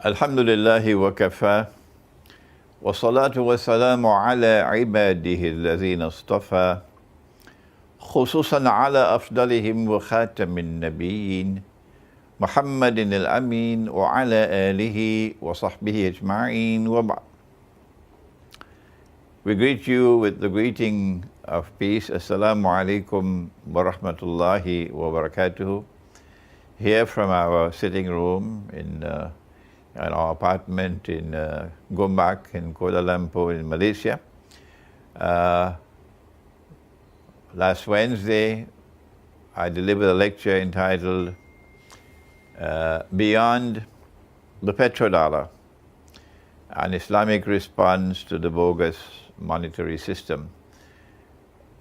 Alhamdulillahi wa kafa wa salatu wa salamu ala ibadihi alladhina istafa khususan ala afdalihim wa khatamin nabiyyin Muhammadin al-amin wa ala alihi wa sahbihi ajma'in wa ba'd. We greet you with the greeting of peace. Assalamu alaikum wa rahmatullahi wa barakatuhu. Here from our sitting room in our apartment in Gombak in Kuala Lumpur in Malaysia. Last Wednesday, I delivered a lecture entitled Beyond the Petrodollar, an Islamic response to the bogus monetary system.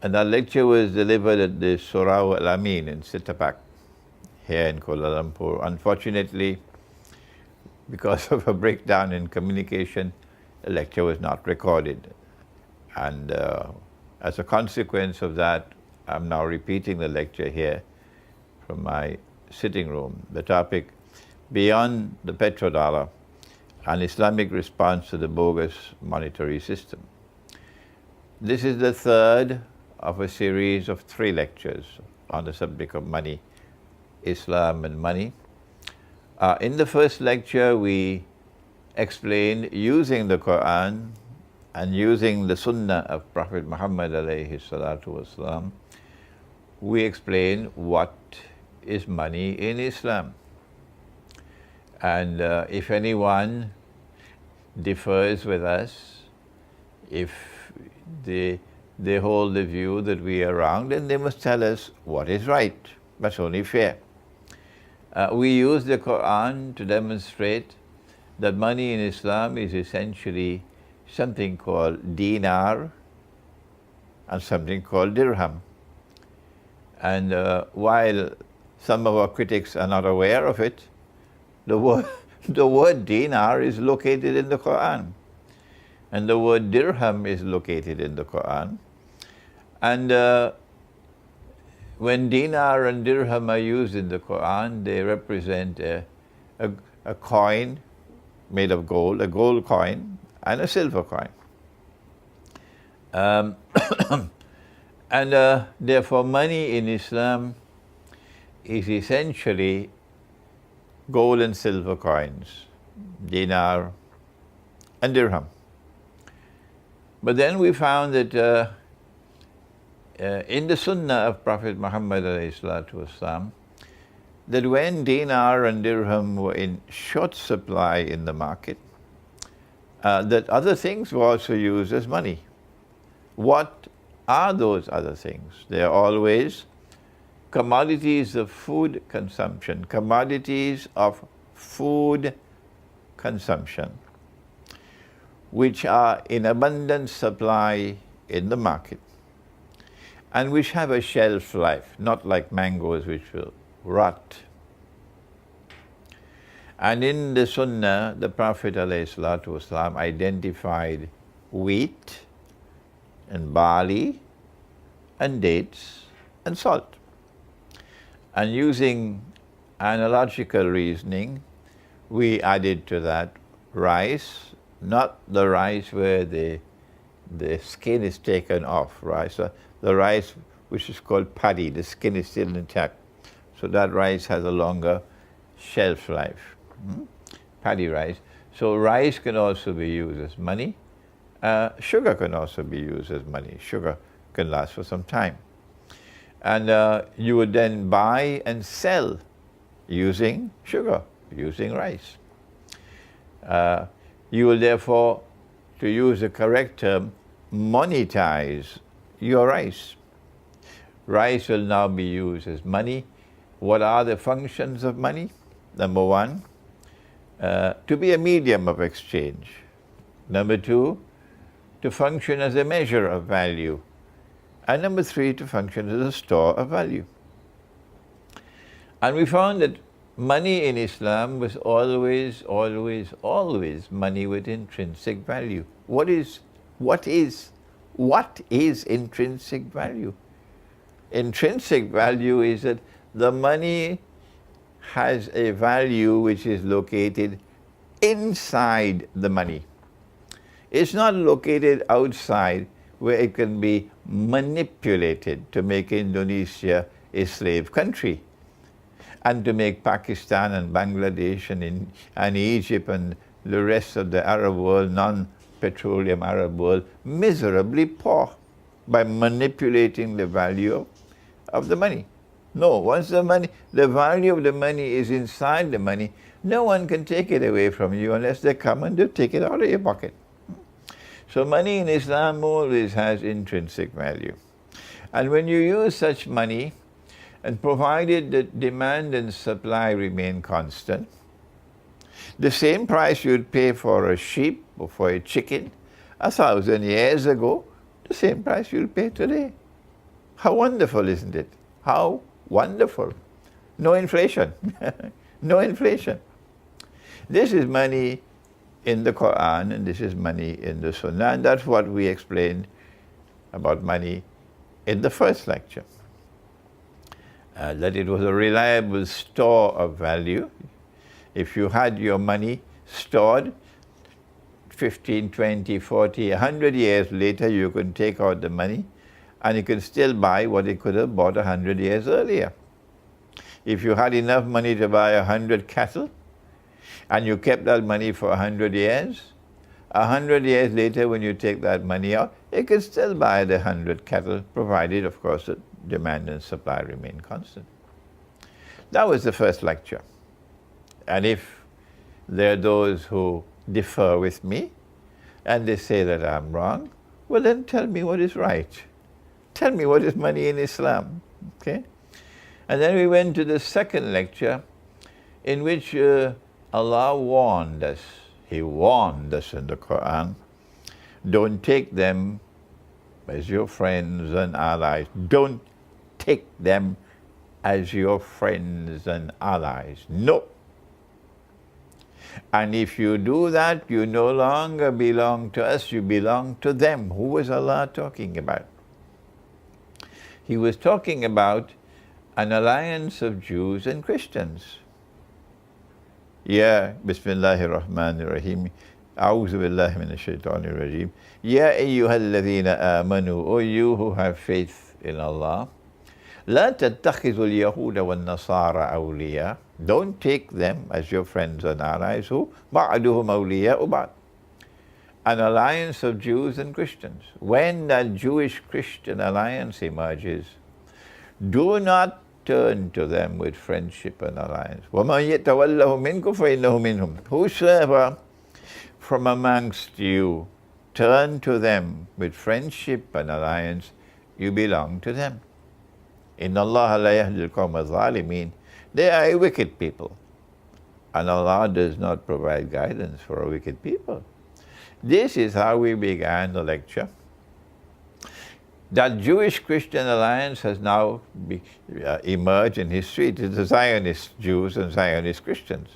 And that lecture was delivered at the Surau Al-Amin in Sitapak, here in Kuala Lumpur. Unfortunately, because of a breakdown in communication, the lecture was not recorded. And as a consequence of that, I'm now repeating the lecture here from my sitting room. The topic, Beyond the Petrodollar, an Islamic response to the bogus monetary system. This is the third of a series of 3 lectures on the subject of money, Islam and money. In the first lecture, we explained, using the Quran and using the Sunnah of Prophet Muhammad alayhi salatu wasalam, we explained what is money in Islam. And if anyone differs with us, if they hold the view that we are wrong, then they must tell us what is right. That's only fair. We use the Quran to demonstrate that money in Islam is essentially something called dinar and something called dirham. And while some of our critics are not aware of it, the word dinar is located in the Quran, and the word dirham is located in the Quran. And when dinar and dirham are used in the Quran, they represent a coin made of gold, a gold coin, and a silver coin. And therefore money in Islam is essentially gold and silver coins, dinar and dirham. But then we found that in the Sunnah of Prophet Muhammad ﷺ, that when dinar and dirham were in short supply in the market, that other things were also used as money. What are those other things? They are always commodities of food consumption, commodities of food consumption, which are in abundant supply in the market, and which have a shelf life, not like mangoes which will rot. And in the Sunnah, the Prophet ﷺ identified wheat and barley and dates and salt. And using analogical reasoning, we added to that rice, not the rice where the skin is taken off, rice. The rice which is called paddy, the skin is still intact. So that rice has a longer shelf life. Paddy rice. So rice can also be used as money. Sugar can also be used as money. Sugar can last for some time. And you would then buy and sell using sugar, using rice. You will therefore, to use the correct term, monetize your rice. Rice will now be used as money. What are the functions of money? Number 1, to be a medium of exchange. Number 2, to function as a measure of value. And number 3, to function as a store of value. And we found that money in Islam was always money with intrinsic value. What is intrinsic value? Intrinsic value is that the money has a value which is located inside the money. It's not located outside where it can be manipulated to make Indonesia a slave country and to make Pakistan and Bangladesh and Egypt and the rest of the Arab world, non-petroleum Arab world, miserably poor by manipulating the value of the money. No, once the value of the money is inside the money, no one can take it away from you unless they come and they take it out of your pocket. So money in Islam always has intrinsic value. And when you use such money, and provided that demand and supply remain constant, the same price you'd pay for a sheep or for a chicken 1,000 years ago, the same price you'll pay today. How wonderful, isn't it? How wonderful. No inflation. No inflation. This is money in the Quran and this is money in the Sunnah, and that's what we explained about money in the first lecture. That it was a reliable store of value. If you had your money stored 15, 20, 40, 100 years later, you can take out the money and you can still buy what it could have bought 100 years earlier. If you had enough money to buy 100 cattle and you kept that money for 100 years, 100 years later when you take that money out, you can still buy the 100 cattle, provided, of course, that demand and supply remain constant. That was the first lecture. And if there are those who differ with me and they say that I'm wrong, well then tell me what is right. Tell me what is money in Islam. Okay? And then we went to the second lecture in which Allah warned us. He warned us in the Quran, don't take them as your friends and allies. Don't take them as your friends and allies. No. And if you do that, you no longer belong to us, you belong to them. Who was Allah talking about? He was talking about an alliance of Jews and Christians. Ya Bismillahir Rahmanir Rahim. A'udhu billahi minash shaitanir rajim. Ya ayyuhalladhina amanu, O you who have faith in Allah. La tattakhidhul yahuda wan nasara awliya. Don't take them as your friends and allies. Who? Ba'duhum awliya'u ba'd. An alliance of Jews and Christians. When that Jewish-Christian alliance emerges, do not turn to them with friendship and alliance. وَمَنْ يَتَوَلَّهُ مِنْكُمْ فَإِنَّهُ مِنْهُمْ. Whosoever from amongst you turn to them with friendship and alliance, you belong to them. إِنَّ اللَّهَ لَا يَهْدِي الْقَوْمَ الظَّالِمِينَ. They are a wicked people. And Allah does not provide guidance for a wicked people. This is how we began the lecture. That Jewish-Christian alliance has now emerged in history. It is the Zionist Jews and Zionist Christians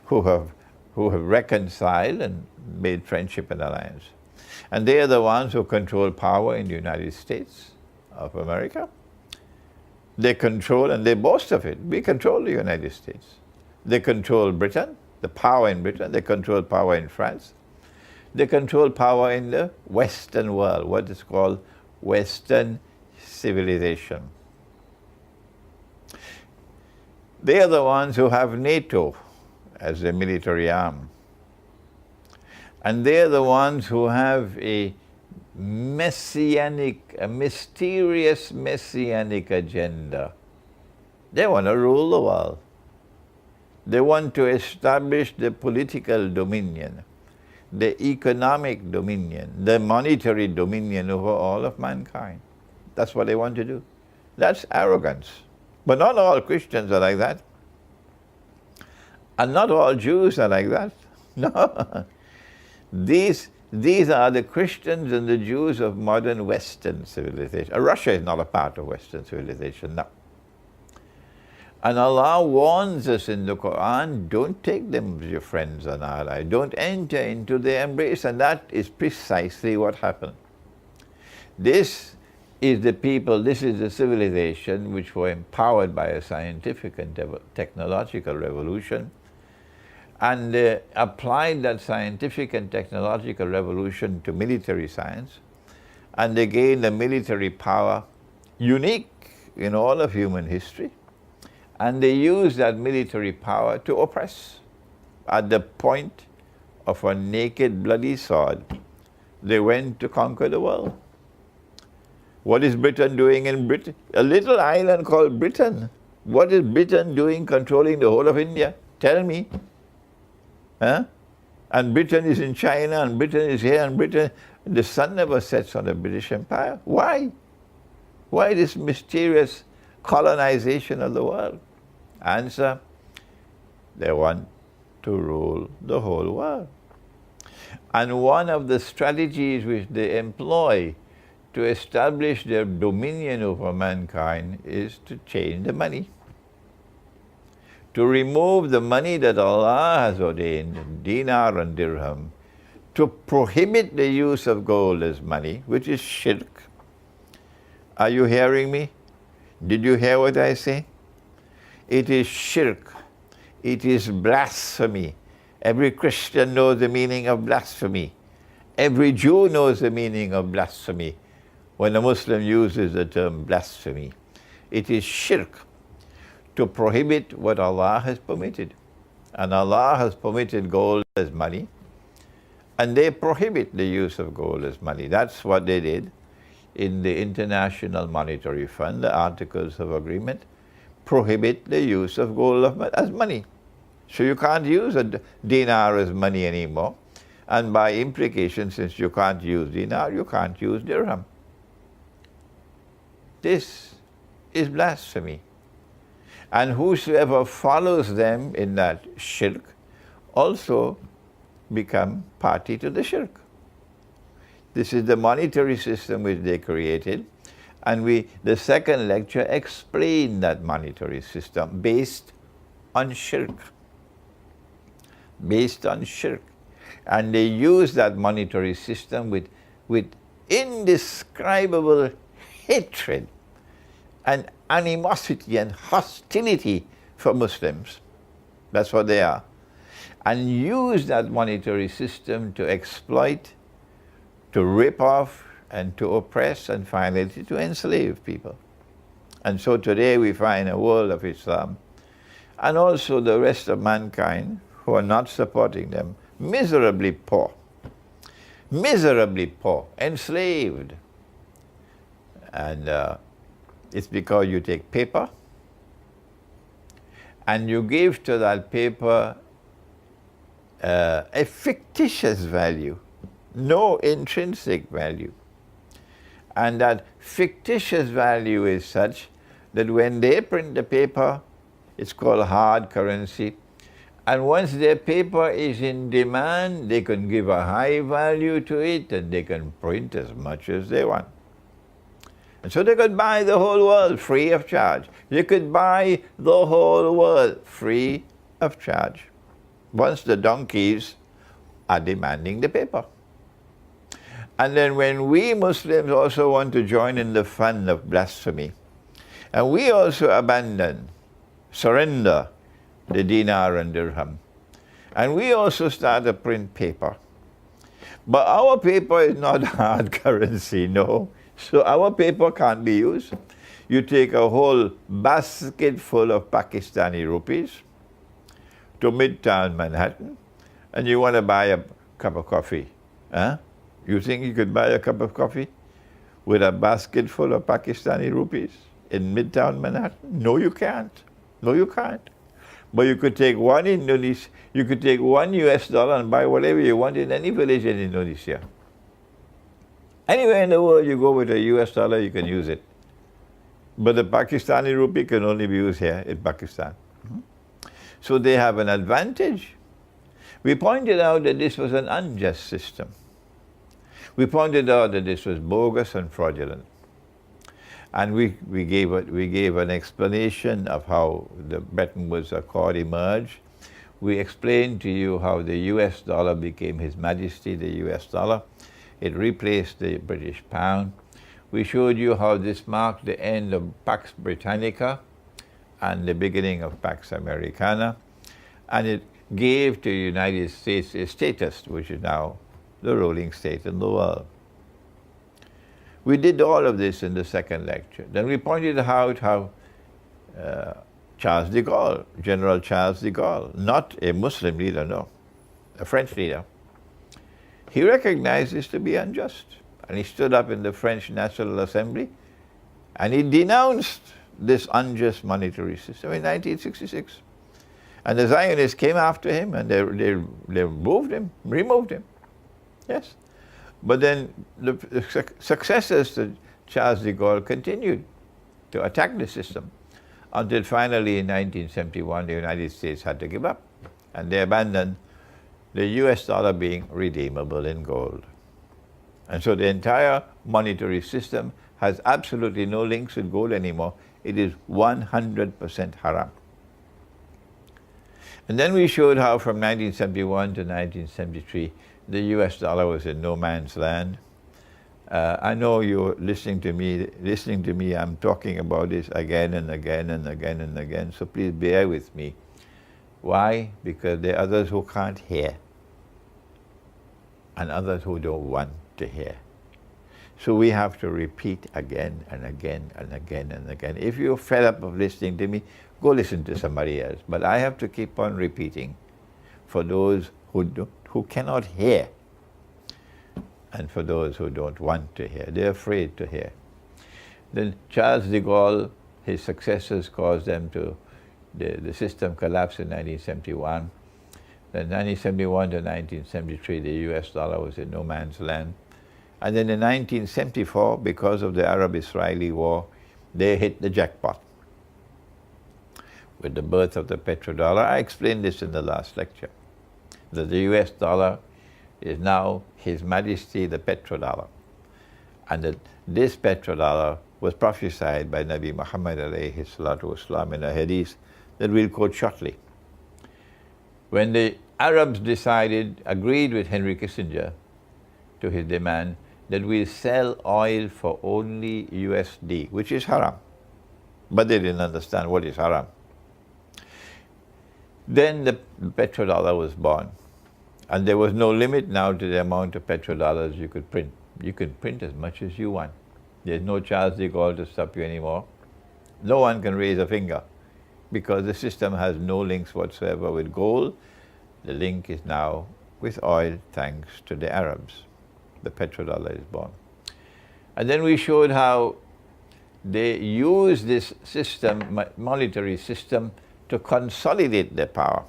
who have reconciled and made friendship and alliance. And they are the ones who control power in the United States of America. They control, and they boast of it, we control the United States. They control Britain, the power in Britain. They control power in France. They control power in the Western world, what is called Western civilization. They are the ones who have NATO as a military arm. And they are the ones who have a mysterious messianic agenda. They want to rule the world. They want to establish the political dominion, the economic dominion, the monetary dominion over all of mankind. That's what they want to do. That's arrogance. But not all Christians are like that. And not all Jews are like that. No. These are the Christians and the Jews of modern Western civilization. Russia is not a part of Western civilization, no. And Allah warns us in the Quran, don't take them as your friends and allies. Don't enter into their embrace. And that is precisely what happened. This is the people, this is the civilization which were empowered by a scientific and technological revolution. And they applied that scientific and technological revolution to military science, and they gained a military power unique in all of human history, and they used that military power to oppress. At the point of a naked, bloody sword, they went to conquer the world. What is Britain doing in Britain? A little island called Britain. What is Britain doing controlling the whole of India? Tell me. Huh? And Britain is in China, and Britain is here, and Britain, the sun never sets on the British Empire. Why? Why this mysterious colonization of the world? Answer, they want to rule the whole world. And one of the strategies which they employ to establish their dominion over mankind is to change the money. To remove the money that Allah has ordained, dinar and dirham, to prohibit the use of gold as money, which is shirk. Are you hearing me? Did you hear what I say? It is shirk. It is blasphemy. Every Christian knows the meaning of blasphemy. Every Jew knows the meaning of blasphemy when a Muslim uses the term blasphemy. It is shirk to prohibit what Allah has permitted. And Allah has permitted gold as money, and they prohibit the use of gold as money. That's what they did in the International Monetary Fund. The Articles of Agreement prohibit the use of gold as money. So you can't use a dinar as money anymore. And by implication, since you can't use dinar, you can't use dirham. This is blasphemy. And whosoever follows them in that shirk also become party to the shirk. This is the monetary system which they created. And the second lecture explained that monetary system based on shirk. Based on shirk. And they use that monetary system with indescribable hatred and animosity and hostility for Muslims. That's what they are. And use that monetary system to exploit, to rip off, and to oppress, and finally to enslave people. And so today we find a world of Islam, and also the rest of mankind who are not supporting them, miserably poor, enslaved. And it's because you take paper and you give to that paper a fictitious value, no intrinsic value. And that fictitious value is such that when they print the paper, it's called hard currency. And once their paper is in demand, they can give a high value to it, and they can print as much as they want. And so they could buy the whole world free of charge. You could buy the whole world free of charge, once the donkeys are demanding the paper. And then when we Muslims also want to join in the fun of blasphemy, and we also surrender the dinar and dirham, and we also start to print paper. But our paper is not hard currency, no. So our paper can't be used. You take a whole basket full of Pakistani rupees to Midtown Manhattan, and you want to buy a cup of coffee. Huh? You think you could buy a cup of coffee with a basket full of Pakistani rupees in Midtown Manhattan? No, you can't. No, you can't. But you could take one US dollar and buy whatever you want in any village in Indonesia. Anywhere in the world you go with a US dollar, you can use it. But the Pakistani rupee can only be used here in Pakistan. So they have an advantage. We pointed out that this was an unjust system. We pointed out that this was bogus and fraudulent. And we gave an explanation of how the Bretton Woods Accord emerged. We explained to you how the US dollar became His Majesty, the US dollar. It replaced the British pound. We showed you how this marked the end of Pax Britannica and the beginning of Pax Americana. And gave to the United States a status which is now the ruling state in the world. We did all of this in the second lecture. Then we pointed out how Charles de Gaulle, General Charles de Gaulle, not a Muslim leader, no, a French leader, he recognized this to be unjust. And he stood up in the French National Assembly and he denounced this unjust monetary system in 1966. And the Zionists came after him and they removed him. Yes. But then the successors to Charles de Gaulle continued to attack the system until finally in 1971 the United States had to give up and they abandoned the US dollar being redeemable in gold. And so the entire monetary system has absolutely no links with gold anymore. It is 100% haram. And then we showed how from 1971 to 1973 the US dollar was in no man's land. I know you're listening to me, I'm talking about this again and again and again and again, so please bear with me. Why? Because there are others who can't hear and others who don't want to hear. So we have to repeat again and again and again and again. If you're fed up of listening to me, go listen to somebody else. But I have to keep on repeating for those who cannot hear and for those who don't want to hear. They're afraid to hear. Then Charles de Gaulle, his successors caused them to, the system collapsed in 1971. Then 1971 to 1973, the US dollar was in no man's land. And then in 1974, because of the Arab-Israeli war, they hit the jackpot with the birth of the petrodollar. I explained this in the last lecture, that the US dollar is now His Majesty the petrodollar, and that this petrodollar was prophesied by Nabi Muhammad alayhi salatu wasalam in a hadith that we'll quote shortly. When the Arabs agreed with Henry Kissinger to his demand that we'll sell oil for only USD, which is haram. But they didn't understand what is haram. Then the petrodollar was born. And there was no limit now to the amount of petrodollars you could print. You can print as much as you want. There's no Charles de Gaulle to stop you anymore. No one can raise a finger because the system has no links whatsoever with gold. The link is now with oil thanks to the Arabs. The petrodollar is born. And then we showed how they use this system, monetary system, to consolidate their power,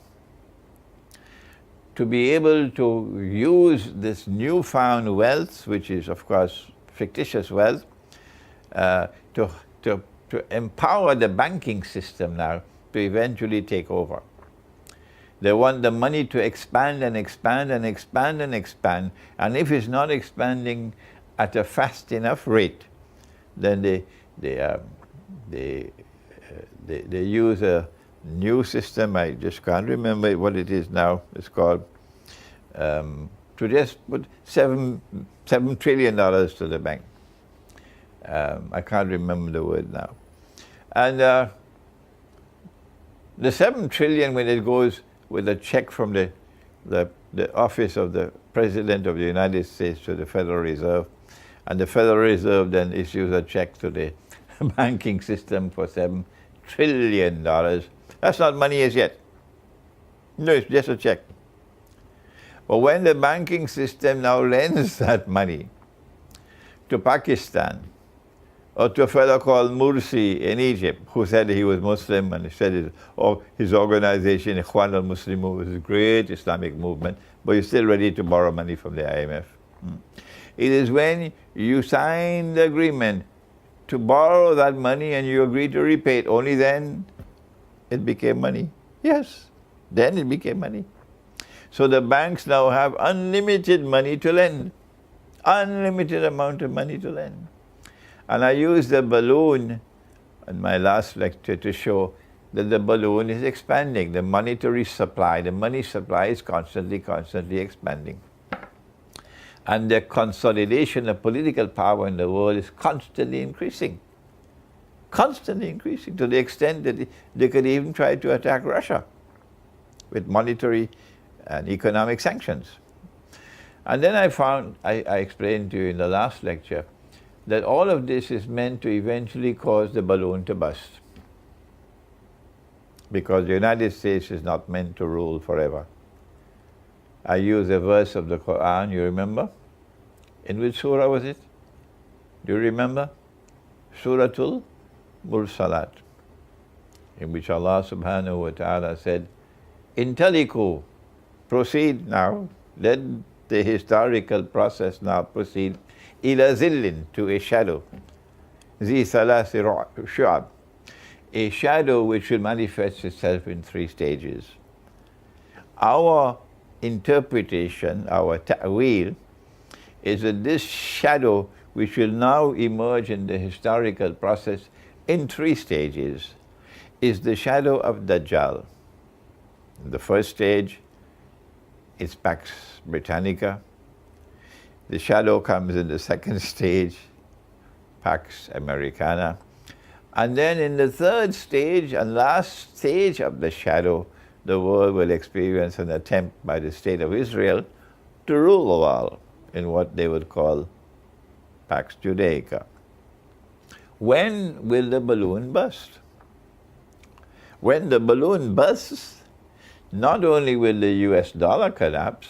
to be able to use this newfound wealth, which is of course fictitious wealth, to empower the banking system now to eventually take over. They want the money to expand and expand and expand and expand, and if it's not expanding at a fast enough rate, then they use a new system. I just can't remember what it is now. It's called to just put $7 trillion to the bank. I can't remember the word now. And the 7 trillion, when it goes with a check from the office of the President of the United States to the Federal Reserve, and the Federal Reserve then issues a check to the banking system for $7 trillion. That's not money as yet. No, it's just a check. But when the banking system now lends that money to Pakistan, or to a fellow called Mursi in Egypt, who said he was Muslim, and he said his organization, Ikhwan al-Muslimun, was a great Islamic movement, but he's still ready to borrow money from the IMF. It is when you sign the agreement to borrow that money and you agree to repay it, only then it became money. Yes, then it became money. So the banks now have unlimited money to lend, unlimited amount of money to lend. And I used the balloon in my last lecture to show that the balloon is expanding. The monetary supply, the money supply is constantly expanding. And the consolidation of political power in the world is constantly increasing to the extent that they could even try to attack Russia with monetary and economic sanctions. And then I explained to you in the last lecture that all of this is meant to eventually cause the balloon to bust. Because the United States is not meant to rule forever. I use a verse of the Quran, you remember? In which surah was it? Do you remember? Suratul Mursalat, in which Allah subhanahu wa ta'ala said, Intaliku, proceed now, let the historical process now proceed, ila zillin, to a shadow, zi thalasi shu'ab, a shadow which will manifest itself in 3 stages. Our interpretation, our ta'wil, is that this shadow which will now emerge in the historical process in 3 stages is the shadow of Dajjal. In the first stage, it's Pax Britannica. The shadow comes in the second stage, Pax Americana. And then in the third stage and last stage of the shadow, the world will experience an attempt by the State of Israel to rule the world in what they would call Pax Judaica. When will the balloon burst? When the balloon bursts, not only will the US dollar collapse,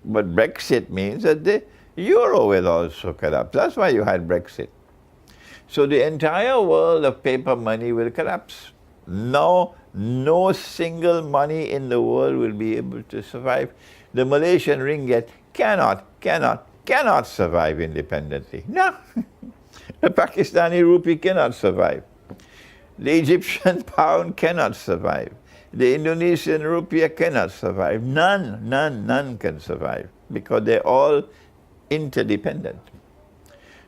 but Brexit means that the euro will also collapse. That's why you had Brexit. So the entire world of paper money will collapse. No single money in the world will be able to survive. The Malaysian ringgit cannot survive independently. No. The Pakistani rupee cannot survive. The Egyptian pound cannot survive. The Indonesian rupiah cannot survive. None can survive because they're all interdependent.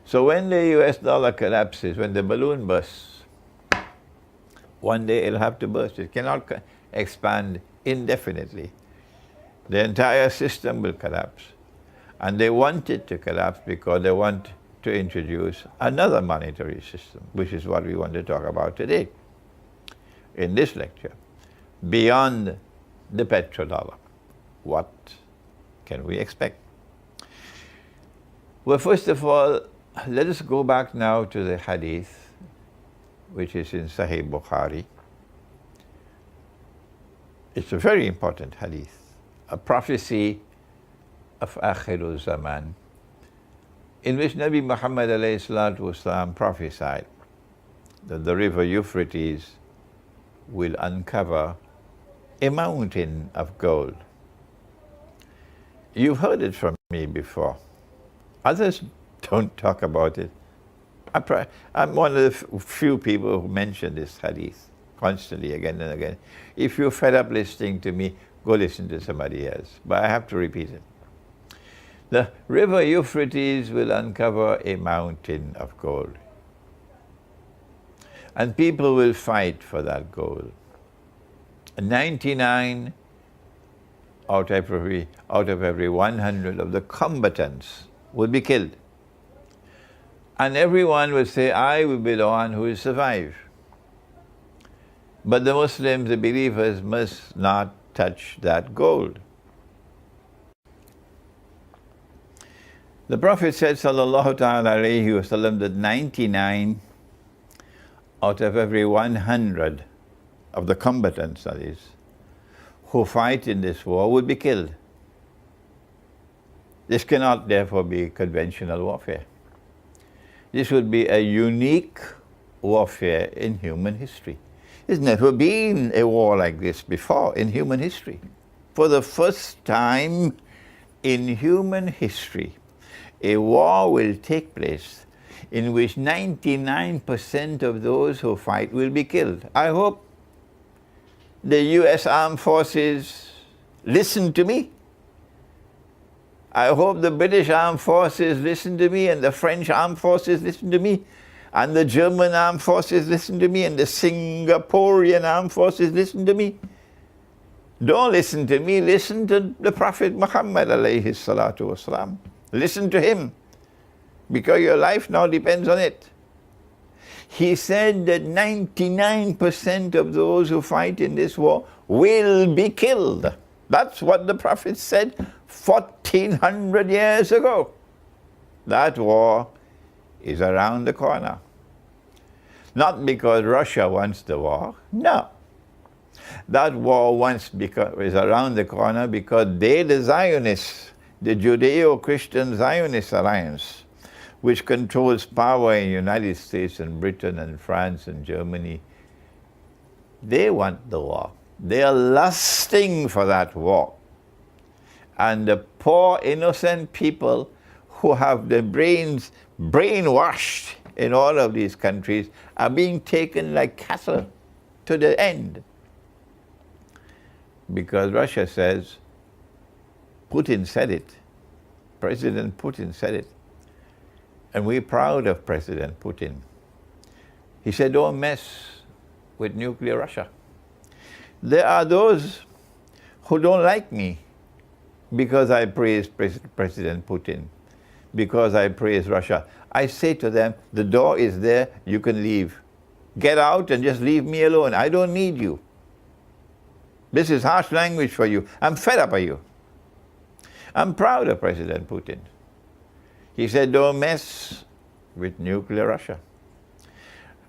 So when the US dollar collapses, when the balloon bursts, one day it'll have to burst. It cannot expand indefinitely. The entire system will collapse. And they want it to collapse because they want to introduce another monetary system, which is what we want to talk about today in this lecture. Beyond the petrodollar, what can we expect? Well, first of all, let us go back now to the hadith, which is in Sahih Bukhari. It's a very important hadith, a prophecy of Akhirul Zaman, in which Nabi Muhammad ﷺ prophesied that the river Euphrates will uncover a mountain of gold. You've heard it from me before. Others don't talk about it. I'm one of the few people who mention this hadith constantly, again and again. If you're fed up listening to me, go listen to somebody else. But I have to repeat it. The river Euphrates will uncover a mountain of gold. And people will fight for that gold. 99 out of every 100 of the combatants will be killed. And everyone will say, I will be the one who will survive. But the Muslims, the believers, must not touch that gold. The Prophet said, sallallahu ta'ala alayhi wa sallam, that 99 out of every 100 of the combatants, that is, who fight in this war will be killed. This cannot therefore be conventional warfare. This would be a unique warfare in human history. There's never been a war like this before in human history. For the first time in human history, a war will take place in which 99% of those who fight will be killed. I hope the US Armed Forces listen to me. I hope the British Armed Forces listen to me, and the French Armed Forces listen to me, and the German Armed Forces listen to me, and the Singaporean Armed Forces listen to me. Don't listen to me, listen to the Prophet Muhammad alayhi salatu wasalam. Listen to him, because your life now depends on it. He said that 99% of those who fight in this war will be killed. That's what the Prophet said 1400 years ago. That war is around the corner. Not because Russia wants the war, no. That war is around the corner because they, the Zionists, the Judeo-Christian Zionist Alliance, which controls power in the United States and Britain and France and Germany, they want the war. They are lusting for that war. And the poor, innocent people who have their brains brainwashed in all of these countries are being taken like cattle to the end. Because Russia says, Putin said it, President Putin said it, and we're proud of President Putin. He said, don't mess with nuclear Russia. There are those who don't like me because I praise President Putin, because I praise Russia. I say to them, the door is there, you can leave. Get out and just leave me alone. I don't need you. This is harsh language for you. I'm fed up of you. I'm proud of President Putin. He said, don't mess with nuclear Russia.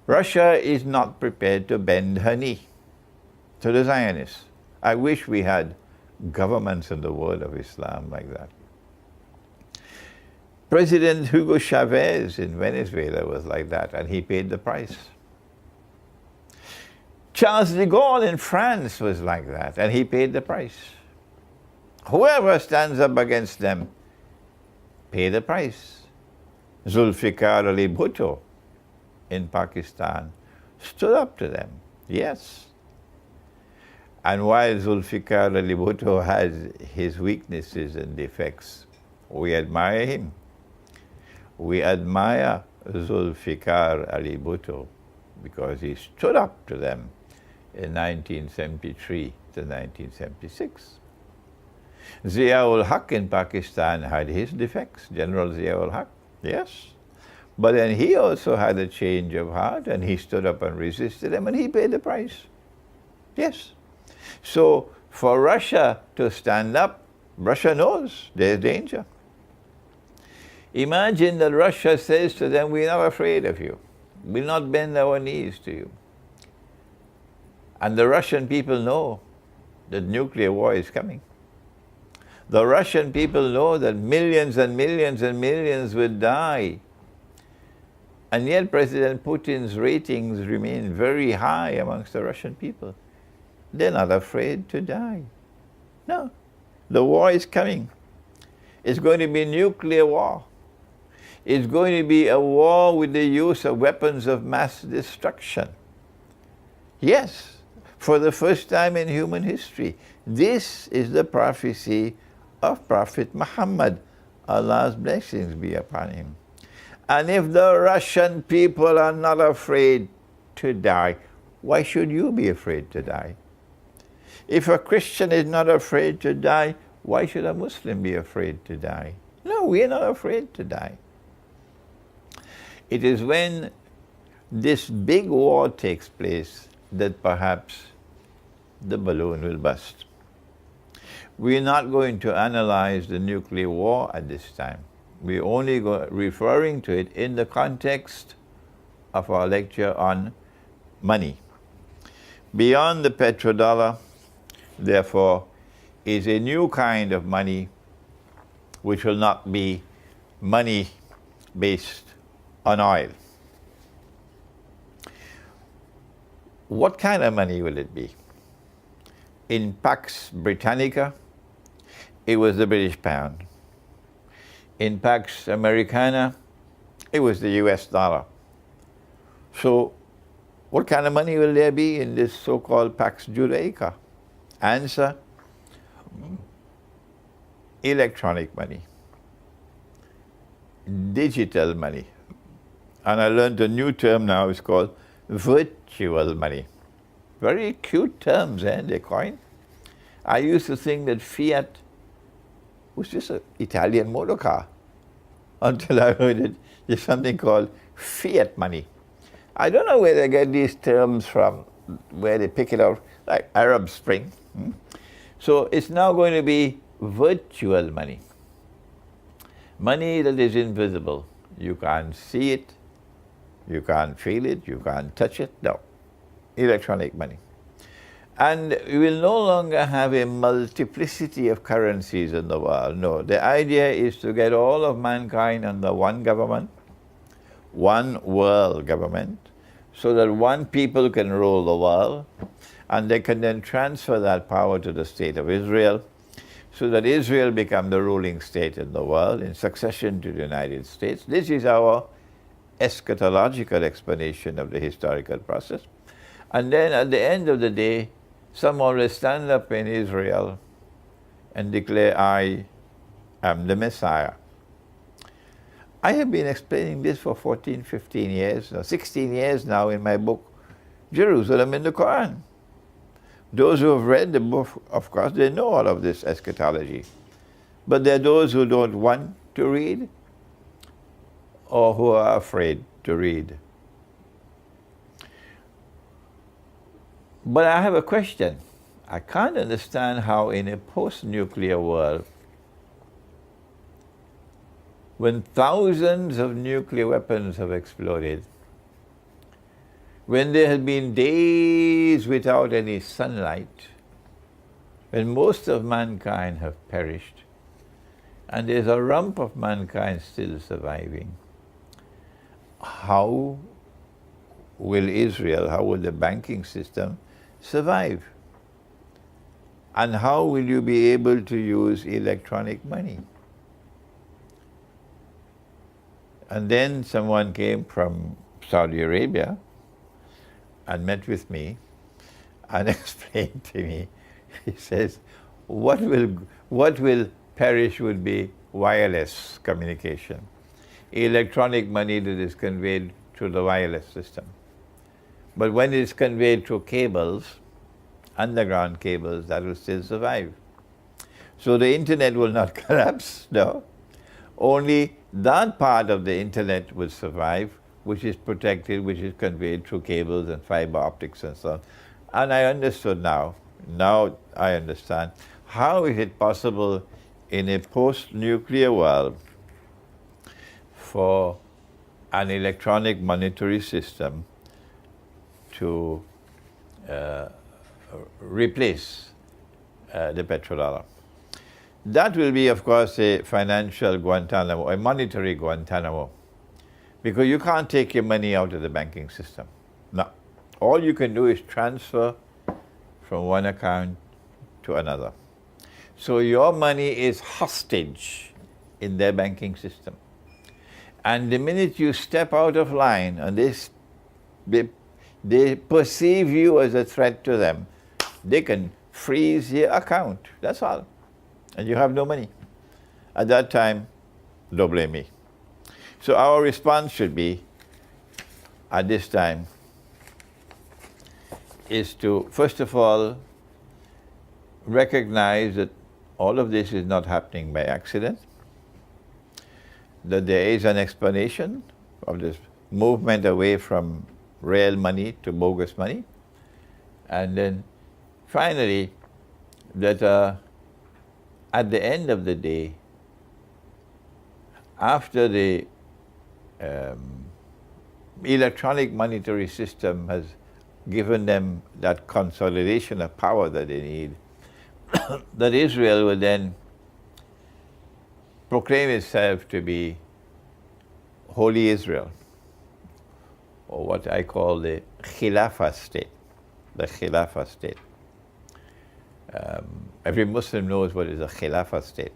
Russia is not prepared to bend her knee to the Zionists. I wish we had governments in the world of Islam like that. President Hugo Chavez in Venezuela was like that, and he paid the price. Charles de Gaulle in France was like that, and he paid the price. Whoever stands up against them, pay the price. Zulfikar Ali Bhutto in Pakistan stood up to them, yes. And while Zulfikar Ali Bhutto has his weaknesses and defects, we admire him. We admire Zulfikar Ali Bhutto because he stood up to them in 1973 to 1976. Zia-ul Haq in Pakistan had his defects, General Zia-ul Haq, yes. But then he also had a change of heart and he stood up and resisted them and he paid the price, yes. So for Russia to stand up, Russia knows there's danger. Imagine that Russia says to them, we're not afraid of you. We'll not bend our knees to you. And the Russian people know that nuclear war is coming. The Russian people know that millions and millions and millions will die. And yet President Putin's ratings remain very high amongst the Russian people. They're not afraid to die. No, the war is coming. It's going to be a nuclear war. It's going to be a war with the use of weapons of mass destruction. Yes, for the first time in human history. This is the prophecy of Prophet Muhammad. Allah's blessings be upon him. And if the Russian people are not afraid to die, why should you be afraid to die? If a Christian is not afraid to die, why should a Muslim be afraid to die? No, we are not afraid to die. It is when this big war takes place that perhaps the balloon will burst. We're not going to analyze the nuclear war at this time. We're only referring to it in the context of our lecture on money. Beyond the petrodollar, therefore, is a new kind of money which will not be money based on oil. What kind of money will it be? In Pax Britannica, it was the British pound. In Pax Americana, it was the US dollar. So what kind of money will there be in this so-called Pax Judaica? Answer, electronic money, digital money. And I learned a new term now, it's called virtual money. Very cute terms, they coin. I used to think that fiat was just an Italian motor car until I heard it. There's something called fiat money. I don't know where they get these terms from, where they pick it out, like Arab Spring. So it's now going to be virtual money. Money that is invisible. You can't see it, you can't feel it, you can't touch it. No. Electronic money. And we will no longer have a multiplicity of currencies in the world. No, the idea is to get all of mankind under one government, one world government, so that one people can rule the world, and they can then transfer that power to the state of Israel, so that Israel become the ruling state in the world in succession to the United States. This is our eschatological explanation of the historical process. And then at the end of the day, someone will stand up in Israel and declare, I am the Messiah. I have been explaining this for 14, 15 years, 16 years now in my book, Jerusalem in the Quran. Those who have read the book, of course, they know all of this eschatology. But there are those who don't want to read or who are afraid to read. But I have a question. I can't understand how in a post-nuclear world, when thousands of nuclear weapons have exploded, when there have been days without any sunlight, when most of mankind have perished, and there's a rump of mankind still surviving, how will Israel, how will the banking system survive? And how will you be able to use electronic money? And then someone came from Saudi Arabia and met with me and explained to me, he says, what will perish would be wireless communication, electronic money that is conveyed through the wireless system. But when it is conveyed through cables, underground cables, that will still survive. So the internet will not collapse, no. Only that part of the internet will survive, which is protected, which is conveyed through cables and fiber optics and so on. And I understood now I understand, how is it possible in a post-nuclear world for an electronic monetary system to replace the petrodollar. That will be, of course, a financial Guantanamo, a monetary Guantanamo, because you can't take your money out of the banking system. No. All you can do is transfer from one account to another. So your money is hostage in their banking system. And the minute you step out of line and they perceive you as a threat to them, they can freeze your account, that's all. And you have no money. At that time, don't blame me. So our response should be, at this time, is to, first of all, recognize that all of this is not happening by accident, that there is an explanation of this movement away from real money to bogus money, and then finally, that at the end of the day, after the electronic monetary system has given them that consolidation of power that they need, that Israel will then proclaim itself to be Holy Israel, or what I call the Khilafah state, the Khilafah state. Every Muslim knows what is a Khilafah state.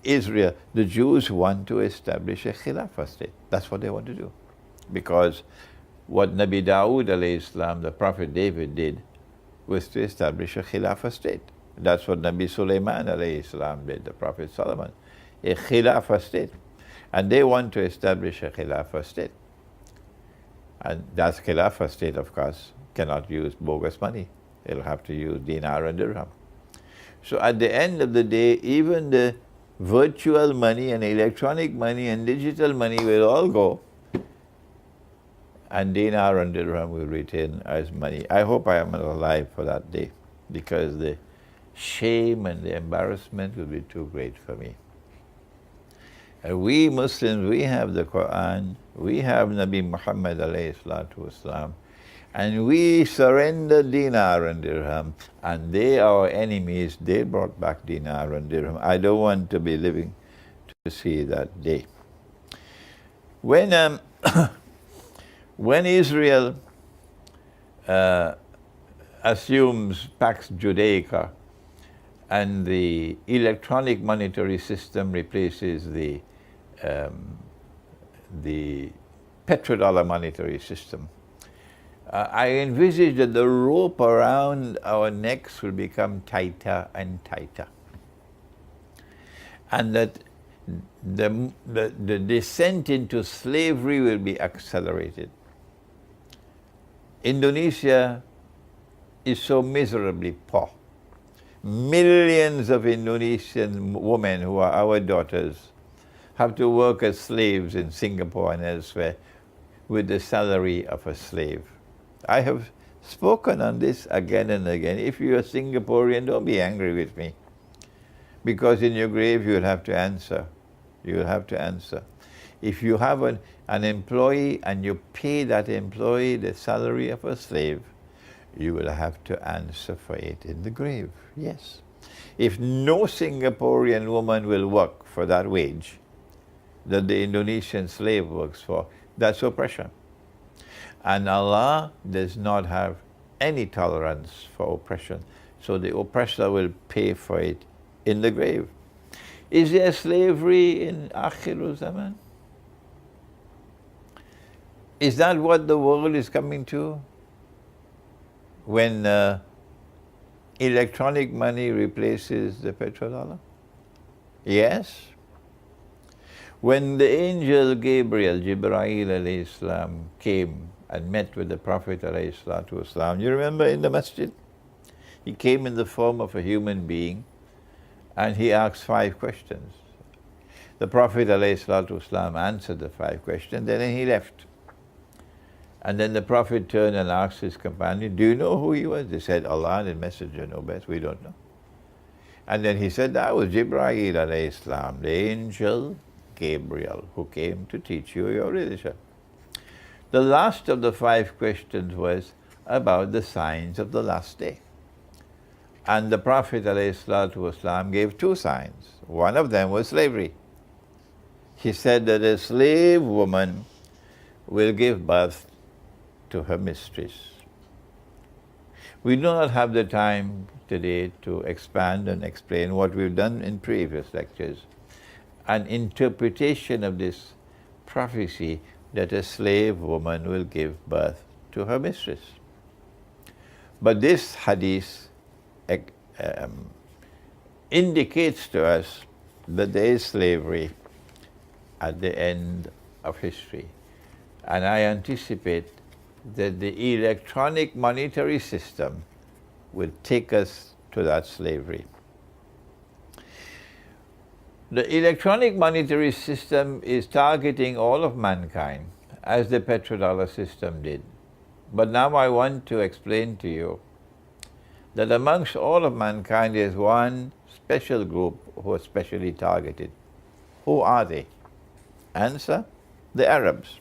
Israel, the Jews want to establish a Khilafah state. That's what they want to do. Because what Nabi Dawood alayhi salam, the Prophet David, did was to establish a Khilafah state. That's what Nabi Sulaiman alayhi salam did, the Prophet Solomon, a Khilafah state. And they want to establish a Khilafah state. And that Khilafah state, of course, cannot use bogus money. It'll have to use dinar and dirham. So at the end of the day, even the virtual money and electronic money and digital money will all go. and dinar and dirham will retain as money. I hope I am alive for that day, because the shame and the embarrassment will be too great for me. And we Muslims, we have the Quran, we have Nabi Muhammad alayhi salatu wasalam, and we surrender dinar and dirham, and they, our enemies, they brought back dinar and dirham. I don't want to be living to see that day. When when Israel assumes Pax Judaica and the electronic monetary system replaces the petrodollar monetary system, I envisage that the rope around our necks will become tighter and tighter, and that the descent into slavery will be accelerated. Indonesia is so miserably poor. Millions of Indonesian women who are our daughters have to work as slaves in Singapore and elsewhere with the salary of a slave. I have spoken on this again and again. If you're a Singaporean, don't be angry with me, because in your grave you'll have to answer. You'll have to answer. If you have an employee and you pay that employee the salary of a slave, you will have to answer for it in the grave, yes. If no Singaporean woman will work for that wage that the Indonesian slave works for, that's oppression. And Allah does not have any tolerance for oppression, so the oppressor will pay for it in the grave. Is there slavery in Akhirul Zaman? Is that what the world is coming to? When electronic money replaces the petrodollar? Yes. When the angel Gabriel, Jibreel alayhi salam, came and met with the Prophet alayhi salatu wasalam, you remember in the masjid? He came in the form of a human being and he asked 5 questions. The Prophet alayhi salatu wasalam answered the 5 questions, then he left. And then the Prophet turned and asked his companion, do you know who he was? They said, Allah and His Messenger know best, we don't know. And then he said, that was Jibreel alayhi salam, the angel Gabriel, who came to teach you your religion. The last of the 5 questions was about the signs of the last day. And the Prophet ﷺ gave 2 signs. One of them was slavery. He said that a slave woman will give birth to her mistress. We do not have the time today to expand and explain what we've done in previous lectures, an interpretation of this prophecy that a slave woman will give birth to her mistress. But this hadith indicates to us that there is slavery at the end of history. And I anticipate that the electronic monetary system will take us to that slavery. The electronic monetary system is targeting all of mankind, as the petrodollar system did. But now I want to explain to you that amongst all of mankind there is one special group who are specially targeted. Who are they? Answer: the Arabs.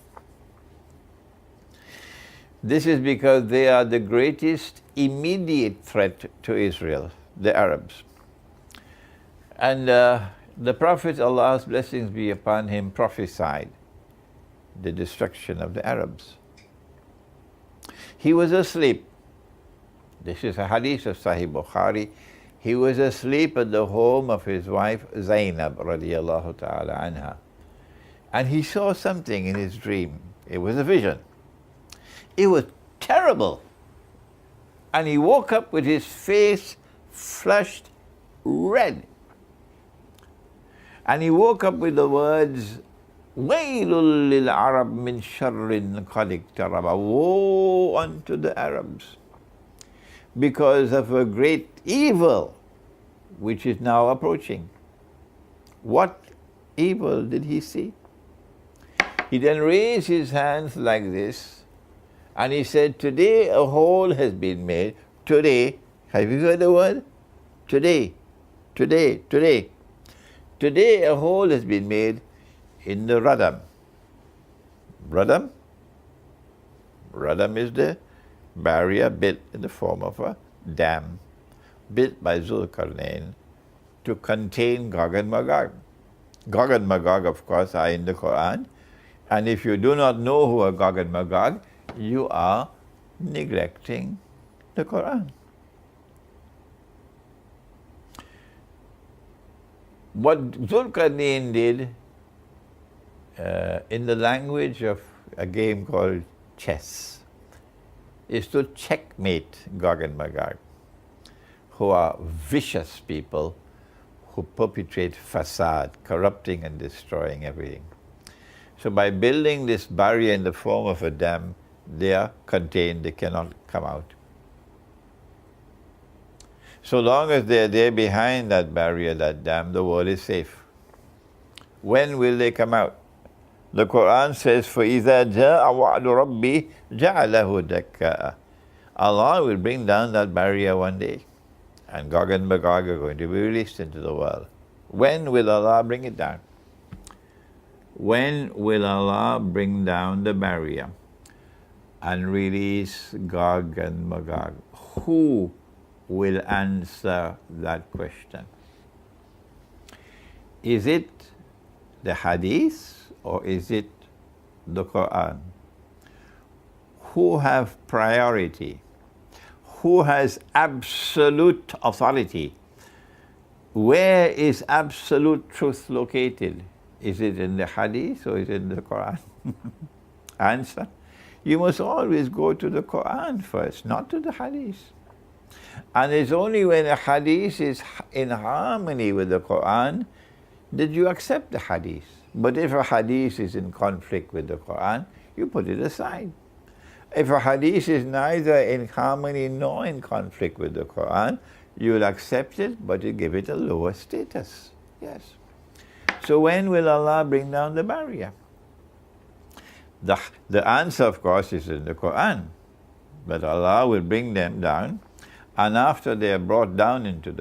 This is because they are the greatest immediate threat to Israel, the Arabs. And the Prophet, Allah's blessings be upon him, prophesied the destruction of the Arabs. He was asleep. This is a hadith of Sahih Bukhari. He was asleep at the home of his wife Zainab radiallahu ta'ala anha. And he saw something in his dream. It was a vision. It was terrible. And he woke up with his face flushed red. And he woke up with the words, Waylul lil Arab min sharrin qad iqtaraba. Woe unto the Arabs, because of a great evil which is now approaching. What evil did he see? He then raised his hands like this And he said, today a hole has been made. Today, have you heard the word? Today, today, today. Today a hole has been made in the Radam. Radam? Radam is the barrier built in the form of a dam, built by Zulkarnain to contain Gog and Magog. Gog and Magog, of course, are in the Quran. And if you do not know who are Gog and Magog, you are neglecting the Quran. What Zulkarnain did in the language of a game called chess is to checkmate Gog and Magog, who are vicious people who perpetrate facade, corrupting and destroying everything. So by building this barrier in the form of a dam, they are contained, they cannot come out. So long as they're there behind that barrier, that dam, the world is safe. When will they come out? The Quran says, فَإِذَا جَاءَ وَعْدُ رَبِّي جَعَلَهُ دَكَّاءَ. Allah will bring down that barrier one day, and Gog and Magog are going to be released into the world. When will Allah bring it down? When will Allah bring down the barrier and release Gog and Magog? Who will answer that question? Is it the Hadith or is it the Quran? Who have priority? Who has absolute authority? Where is absolute truth located? Is it in the Hadith or is it in the Quran? Answer: you must always go to the Quran first, not to the Hadith. And it's only when a Hadith is in harmony with the Quran that you accept the Hadith. But if a Hadith is in conflict with the Quran, you put it aside. If a Hadith is neither in harmony nor in conflict with the Quran, you'll accept it, but you give it a lower status. Yes. So when will Allah bring down the barrier? The answer, of course, is in the Quran. But Allah will bring them down, and after they are brought down into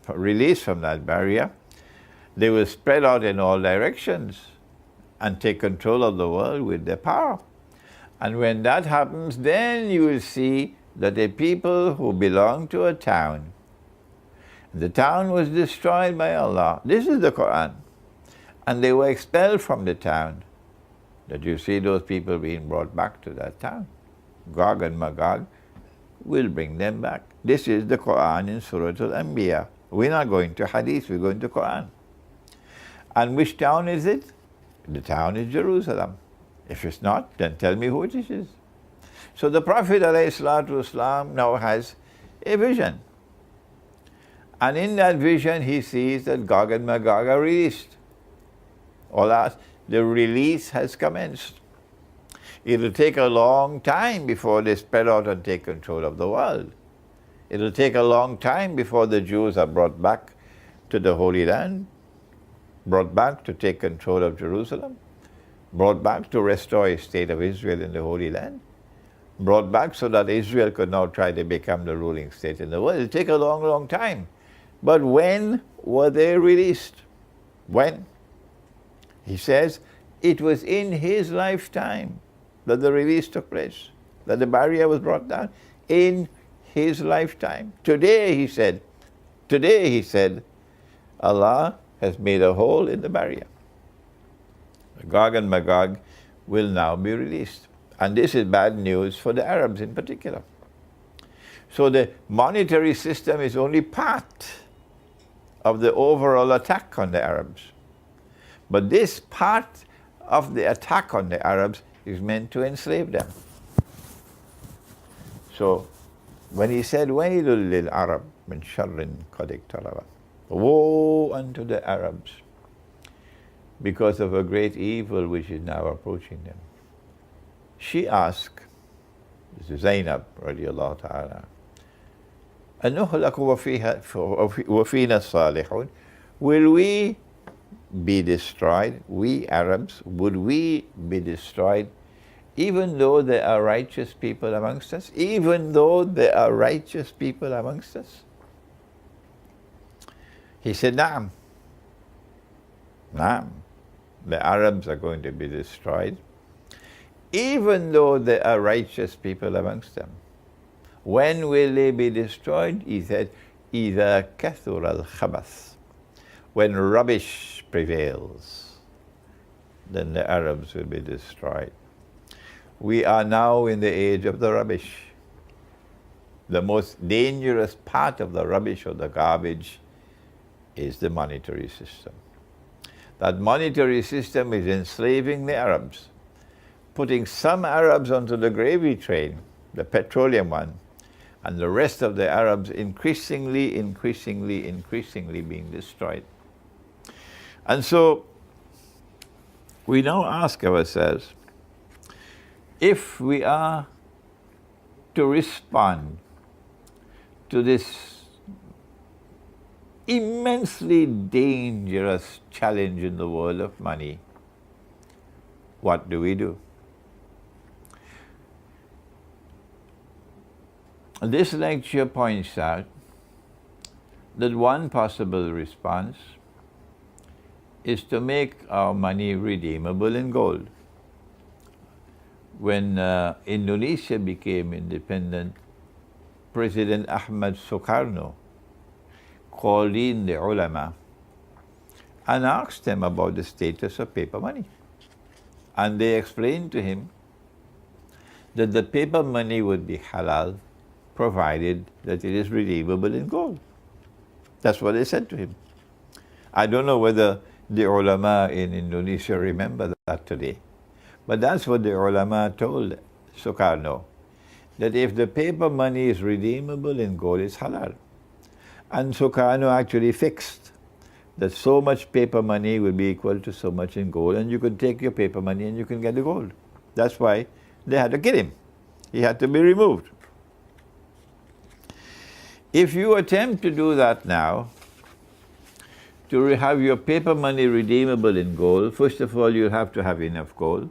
released from that barrier, they will spread out in all directions and take control of the world with their power. And when that happens, then you will see that the people who belong to a town, the town was destroyed by Allah. This is the Quran. And they were expelled from the town. That you see those people being brought back to that town. Gog and Magog will bring them back. This is the Quran in Surah Al-Anbiya. We're not going to Hadith, we're going to Quran. And which town is it? The town is Jerusalem. If it's not, then tell me who it is. So the Prophet ﷺ now has a vision. And in that vision he sees that Gog and Magog are released. The release has commenced. It'll take a long time before they spread out and take control of the world. It'll take a long time before the Jews are brought back to the Holy Land, brought back to take control of Jerusalem, brought back to restore a state of Israel in the Holy Land, brought back so that Israel could now try to become the ruling state in the world. It'll take a long, long time. But when were they released? When? He says, it was in his lifetime that the release took place, that the barrier was brought down. In his lifetime. Today, he said, Allah has made a hole in the barrier. Gog and Magog will now be released. And this is bad news for the Arabs in particular. So the monetary system is only part of the overall attack on the Arabs. But this part of the attack on the Arabs is meant to enslave them. So when he said, وَيْلٌ لِلْعَرَبْ مِنْ شَرٍّ قَدْ اقْتَرَبَ, woe unto the Arabs because of a great evil which is now approaching them. She asked, this is Zainab radiallahu ta'ala, أَنُهْلَكُ وَفِينَا الصَّالِحُونَ, will we be destroyed, we Arabs, would we be destroyed even though there are righteous people amongst us, even though there are righteous people amongst us? He said, Naam. Naam. The Arabs are going to be destroyed, even though there are righteous people amongst them. When will they be destroyed? He said, إِذَا كَثُرَ الْخَبَثِ. When rubbish prevails, then the Arabs will be destroyed. We are now in the age of the rubbish. The most dangerous part of the rubbish or the garbage is the monetary system. That monetary system is enslaving the Arabs, putting some Arabs onto the gravy train, the petroleum one, and the rest of the Arabs increasingly being destroyed. And so we now ask ourselves, if we are to respond to this immensely dangerous challenge in the world of money, what do we do? This lecture points out that one possible response is to make our money redeemable in gold. When Indonesia became independent, President Ahmad Sukarno called in the ulama and asked them about the status of paper money. And they explained to him that the paper money would be halal provided that it is redeemable in gold. That's what they said to him. I don't know whether the ulama in Indonesia remember that today, but that's what the ulama told Sukarno, that if the paper money is redeemable in gold, it's halal. And Sukarno actually fixed that so much paper money will be equal to so much in gold, and you can take your paper money and you can get the gold. That's why they had to kill him. He had to be removed. If you attempt to do that now, to have your paper money redeemable in gold, first of all, you'll have to have enough gold.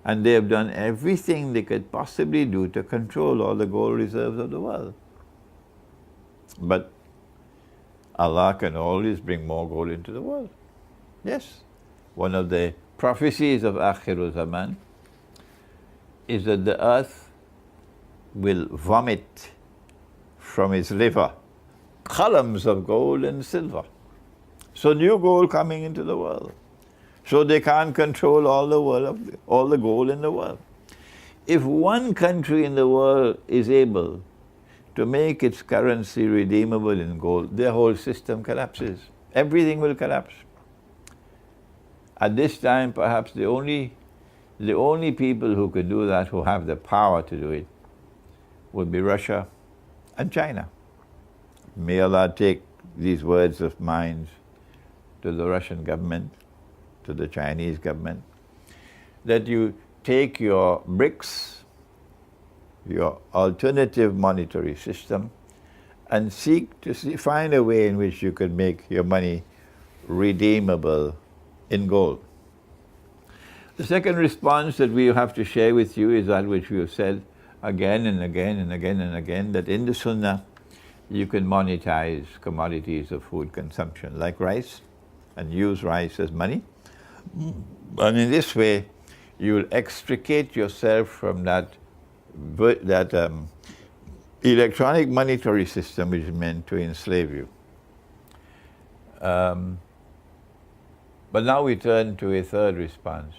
And they have done everything they could possibly do to control all the gold reserves of the world. But Allah can always bring more gold into the world. Yes. One of the prophecies of Akhirul Zaman is that the earth will vomit from its liver columns of gold and silver. So new gold coming into the world. So they can't control all the gold in the world. If one country in the world is able to make its currency redeemable in gold, their whole system collapses. Everything will collapse. At this time, perhaps the only people who could do that, who have the power to do it, would be Russia and China. May Allah take these words of mine to the Russian government, to the Chinese government, that you take your BRICS, your alternative monetary system, and seek to find a way in which you could make your money redeemable in gold. The second response that we have to share with you is that which we have said again and again and again and again, that in the Sunnah you can monetize commodities of food consumption, like rice, and use rice as money. And in this way, you will extricate yourself from that electronic monetary system which is meant to enslave you. But now we turn to a third response,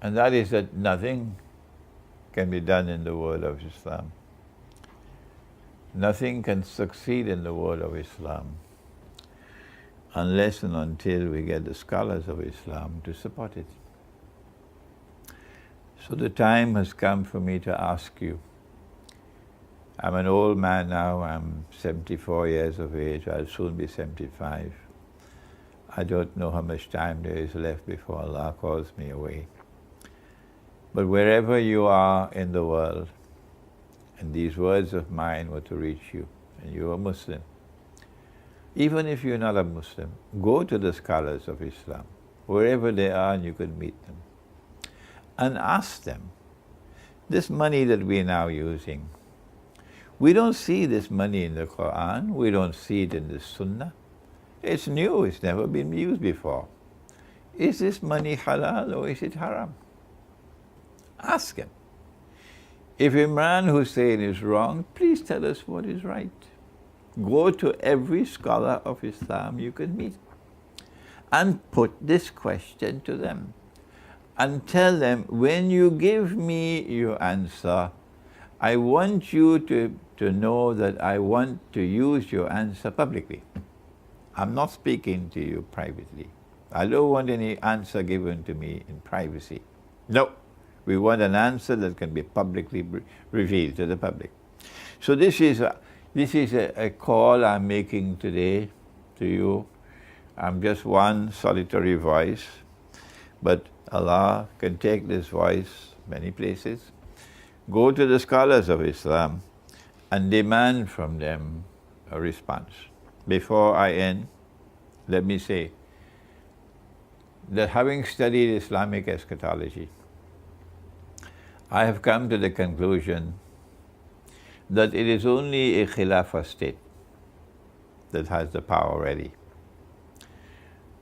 and that is that nothing can be done in the world of Islam. Nothing can succeed in the world of Islam unless and until we get the scholars of Islam to support it. So the time has come for me to ask you. I'm an old man now, I'm 74 years of age, I'll soon be 75. I don't know how much time there is left before Allah calls me away. But wherever you are in the world, and these words of mine were to reach you, and you're a Muslim, even if you're not a Muslim, go to the scholars of Islam, wherever they are, and you can meet them. and ask them, this money that we're now using, we don't see this money in the Quran, we don't see it in the Sunnah. It's new, it's never been used before. Is this money halal or is it haram? Ask him. If Imran Hosein is wrong, please tell us what is right. Go to every scholar of Islam you can meet and put this question to them and tell them, when you give me your answer, I want you to know that I want to use your answer publicly. I'm not speaking to you privately. I don't want any answer given to me in privacy. No, we want an answer that can be publicly revealed to the public. So this is a call I'm making today to you. I'm just one solitary voice, but Allah can take this voice many places. Go to the scholars of Islam and demand from them a response. Before I end, let me say that having studied Islamic eschatology, I have come to the conclusion that it is only a Khilafah state that has the power ready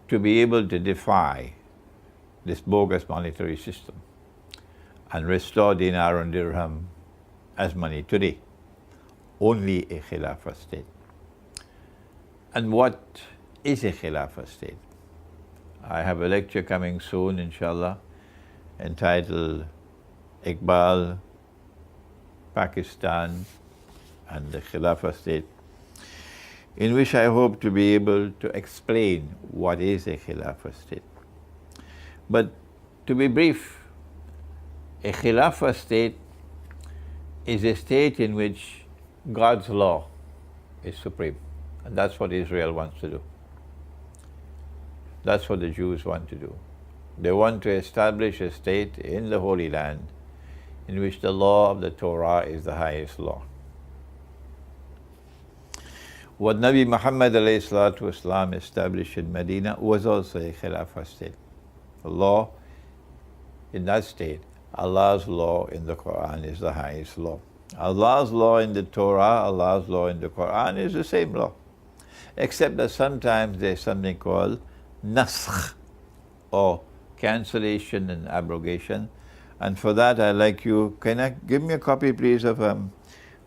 to be able to defy this bogus monetary system and restore dinar and dirham as money today. Only a Khilafah state. And what is a Khilafah state? I have a lecture coming soon, inshallah, entitled Iqbal, Pakistan and the Khilafah state, in which I hope to be able to explain what is a Khilafah state. But to be brief, a Khilafah state is a state in which God's law is supreme. And that's what Israel wants to do. That's what the Jews want to do. They want to establish a state in the Holy Land in which the law of the Torah is the highest law. What Nabi Muhammad ﷺ established in Medina was also a Khilafah state. The law in that state, Allah's law in the Quran is the highest law. Allah's law in the Torah, Allah's law in the Quran is the same law. Except that sometimes there's something called naskh, or cancellation and abrogation. And for that I'd like you, can I give me a copy please of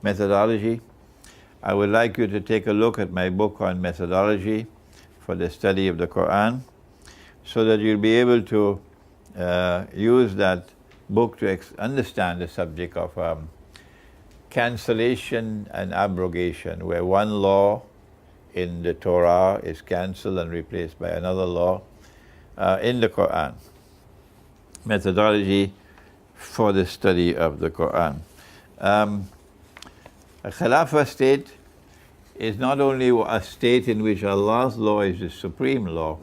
methodology? I would like you to take a look at my book on methodology for the study of the Quran, so that you'll be able to use that book to understand the subject of cancellation and abrogation, where one law in the Torah is cancelled and replaced by another law in the Quran. Methodology for the study of the Quran. A Khilafah state is not only a state in which Allah's law is the supreme law,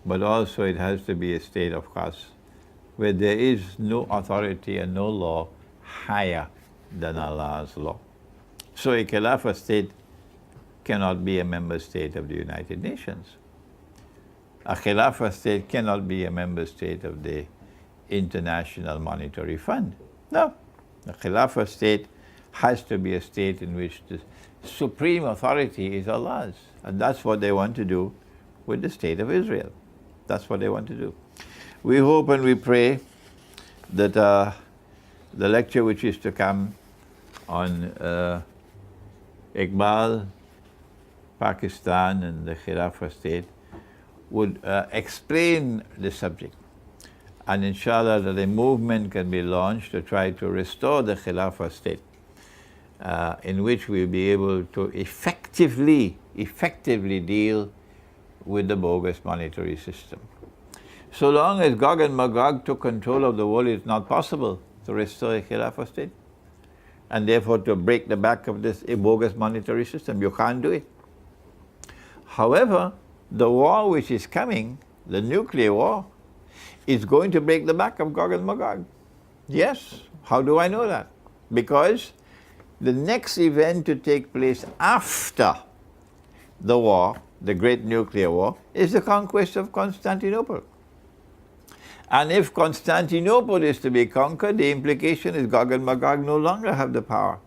but also it has to be a state, of course, where there is no authority and no law higher than Allah's law. So a Khilafah state cannot be a member state of the United Nations. A Khilafah state cannot be a member state of the International Monetary Fund. No. A Khilafah state has to be a state in which the supreme authority is Allah's. And that's what they want to do with the state of Israel. That's what they want to do. We hope and we pray that the lecture which is to come on Iqbal, Pakistan and the Khilafah state would explain the subject. And inshallah that a movement can be launched to try to restore the Khilafah state, in which we'll be able to effectively deal with the bogus monetary system. So long as Gog and Magog took control of the world, it's not possible to restore a Khilafah state, and therefore to break the back of this bogus monetary system. You can't do it. However, the war which is coming, the nuclear war, is going to break the back of Gog and Magog. Yes. How do I know that? Because the next event to take place after the war, the great nuclear war, is the conquest of Constantinople. And if Constantinople is to be conquered, the implication is Gog and Magog no longer have the power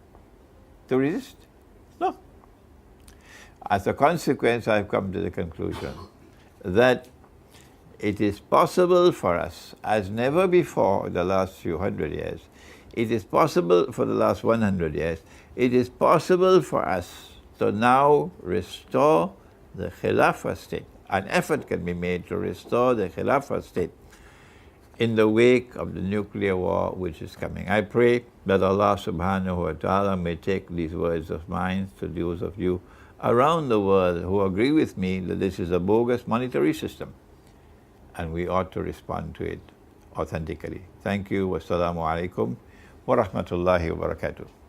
to resist. No. As a consequence, I've come to the conclusion that it is possible for us, as never before in the last few hundred years, it is possible for the last 100 years, it is possible for us to now restore the Khilafah state. An effort can be made to restore the Khilafah state in the wake of the nuclear war which is coming. I pray that Allah subhanahu wa ta'ala may take these words of mine to those of you around the world who agree with me that this is a bogus monetary system and we ought to respond to it authentically. Thank you. Wassalamu alaikum wa rahmatullahi wa barakatuh.